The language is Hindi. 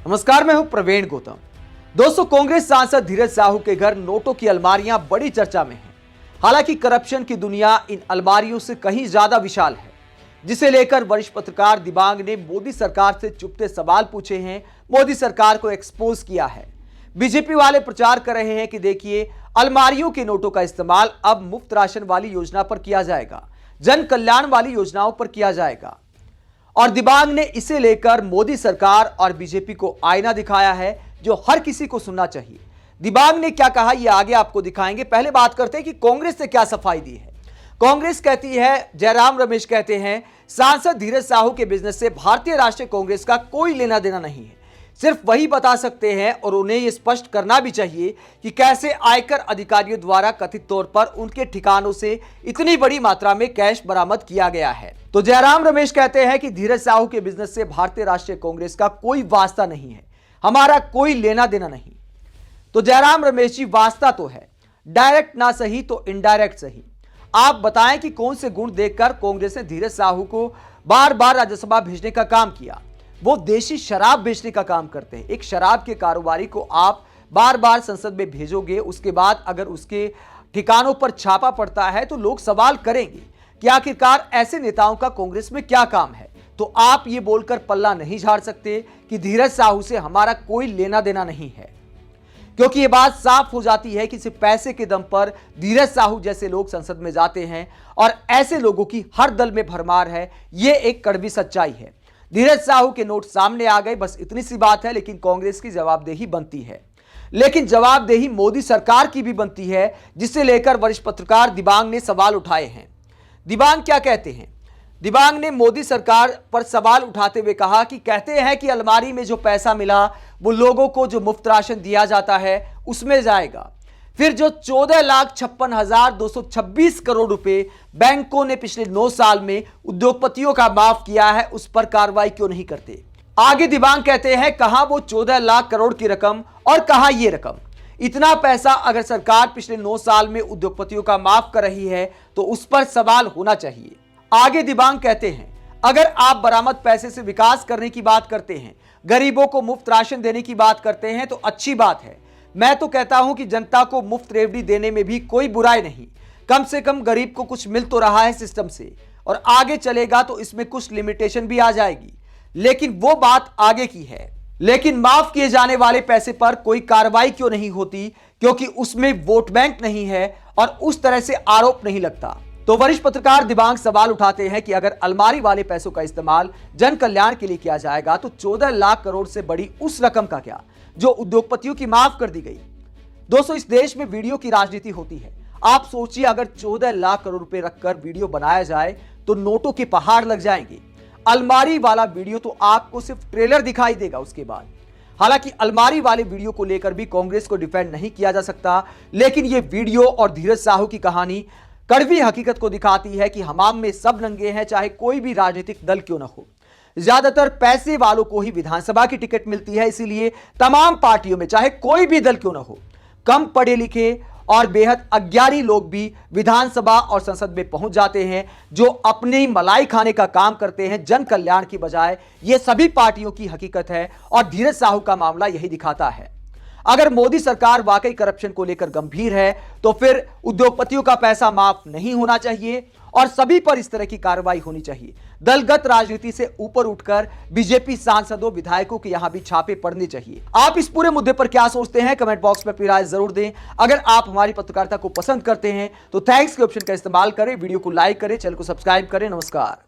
नमस्कार, मैं हूं प्रवीण गौतम। दोस्तों, कांग्रेस सांसद धीरज साहू के घर नोटों की अलमारियां बड़ी चर्चा में हैं। हालांकि करप्शन की दुनिया इन अलमारियों से कहीं ज्यादा विशाल है, जिसे लेकर वरिष्ठ पत्रकार दिबांग ने मोदी सरकार से चुपते सवाल पूछे हैं, मोदी सरकार को एक्सपोज किया है। बीजेपी वाले प्रचार कर रहे हैं कि देखिए, अलमारियों के नोटों का इस्तेमाल अब मुफ्त राशन वाली योजना पर किया जाएगा, जन कल्याण वाली योजनाओं पर किया जाएगा। और दिबांग ने इसे लेकर मोदी सरकार और बीजेपी को आईना दिखाया है, जो हर किसी को सुनना चाहिए। दिबांग ने क्या कहा, यह आगे आपको दिखाएंगे। पहले बात करते हैं कि कांग्रेस ने क्या सफाई दी है। कांग्रेस कहती है, जयराम रमेश कहते हैं, सांसद धीरज साहू के बिजनेस से भारतीय राष्ट्रीय कांग्रेस का कोई लेना देना नहीं है। सिर्फ वही बता सकते हैं, और उन्हें यह स्पष्ट करना भी चाहिए कि कैसे आयकर अधिकारियों द्वारा कथित तौर पर उनके ठिकानों से इतनी बड़ी मात्रा में कैश बरामद किया गया है। तो जयराम रमेश कहते हैं कि धीरज साहू के बिजनेस से भारतीय राष्ट्रीय कांग्रेस का कोई वास्ता नहीं है, हमारा कोई लेना देना नहीं। तो जयराम रमेश जी, वास्ता तो है, डायरेक्ट ना सही तो इनडायरेक्ट सही। आप बताएं कि कौन से गुण देखकर कांग्रेस ने धीरज साहू को बार बार राज्यसभा भेजने का काम किया। वो देशी शराब बेचने का काम करते हैं। एक शराब के कारोबारी को आप बार बार संसद में भेजोगे, उसके बाद अगर उसके ठिकानों पर छापा पड़ता है तो लोग सवाल करेंगे कि आखिरकार ऐसे नेताओं का कांग्रेस में क्या काम है। तो आप ये बोलकर पल्ला नहीं झाड़ सकते कि धीरज साहू से हमारा कोई लेना देना नहीं है, क्योंकि ये बात साफ हो जाती है कि सिर्फ पैसे के दम पर धीरज साहू जैसे लोग संसद में जाते हैं, और ऐसे लोगों की हर दल में भरमार है। ये एक कड़वी सच्चाई है। धीरज साहू के नोट सामने आ गए, बस इतनी सी बात है, लेकिन कांग्रेस की जवाबदेही बनती है। लेकिन जवाबदेही मोदी सरकार की भी बनती है, जिसे लेकर वरिष्ठ पत्रकार दिबांग ने सवाल उठाए हैं। दिबांग क्या कहते हैं? दिबांग ने मोदी सरकार पर सवाल उठाते हुए कहा कि कहते हैं कि अलमारी में जो पैसा मिला वो लोगों को जो मुफ्त राशन दिया जाता है उसमें जाएगा। फिर जो 14,56,226 करोड़ रुपए बैंकों ने पिछले 9 साल में उद्योगपतियों का माफ किया है, उस पर कार्रवाई क्यों नहीं करते? आगे दिबांग कहते हैं, कहां वो 14 लाख करोड़ की रकम और कहां ये रकम। इतना पैसा अगर सरकार पिछले 9 साल में उद्योगपतियों का माफ कर रही है तो उस पर सवाल होना चाहिए। आगे दिबांग कहते हैं, अगर आप बरामद पैसे से विकास करने की बात करते हैं, गरीबों को मुफ्त राशन देने की बात करते हैं तो अच्छी बात है। मैं तो कहता हूं कि जनता को मुफ्त रेवड़ी देने में भी कोई बुराई नहीं। कम से कम गरीब को कुछ मिल तो रहा है सिस्टम से, और आगे चलेगा तो इसमें कुछ लिमिटेशन भी आ जाएगी, लेकिन वो बात आगे की है। लेकिन माफ किए जाने वाले पैसे पर कोई कार्रवाई क्यों नहीं होती? क्योंकि उसमें वोट बैंक नहीं है और उस तरह से आरोप नहीं लगता। तो वरिष्ठ पत्रकार दिबांग सवाल उठाते हैं कि अगर अलमारी वाले पैसों का इस्तेमाल जन कल्याण के लिए किया जाएगा तो 14 लाख करोड़ से बड़ी उस रकम का क्या जो उद्योगपतियों की माफ कर दी गई। दोस्तों, इस देश में वीडियो की राजनीति होती है। आप सोचिए, अगर 14 लाख करोड़ रुपए रखकर वीडियो बनाया जाए तो नोटों के पहाड़ लग जाएंगे। अलमारी वाला वीडियो तो आपको सिर्फ ट्रेलर दिखाई देगा उसके बाद। हालांकि अलमारी वाले वीडियो को लेकर भी कांग्रेस को डिफेंड नहीं किया जा सकता, लेकिन यह वीडियो और धीरज साहू की कहानी कड़वी हकीकत को दिखाती है कि हमाम में सब नंगे हैं, चाहे कोई भी राजनीतिक दल क्यों न हो। ज्यादातर पैसे वालों को ही विधानसभा की टिकट मिलती है, इसीलिए तमाम पार्टियों में चाहे कोई भी दल क्यों न हो, कम पढ़े लिखे और बेहद अज्ञानी लोग भी विधानसभा और संसद में पहुंच जाते हैं, जो अपनी मलाई खाने का काम करते हैं जन कल्याण की बजाय। यह सभी पार्टियों की हकीकत है, और धीरज साहू का मामला यही दिखाता है। अगर मोदी सरकार वाकई करप्शन को लेकर गंभीर है तो फिर उद्योगपतियों का पैसा माफ नहीं होना चाहिए, और सभी पर इस तरह की कार्रवाई होनी चाहिए। दलगत राजनीति से ऊपर उठकर बीजेपी सांसदों विधायकों के यहां भी छापे पड़ने चाहिए। आप इस पूरे मुद्दे पर क्या सोचते हैं? कमेंट बॉक्स में अपनी राय जरूर दें। अगर आप हमारी पत्रकारिता को पसंद करते हैं तो थैंक्स के ऑप्शन का इस्तेमाल करें, वीडियो को लाइक करें, चैनल को सब्सक्राइब करें। नमस्कार।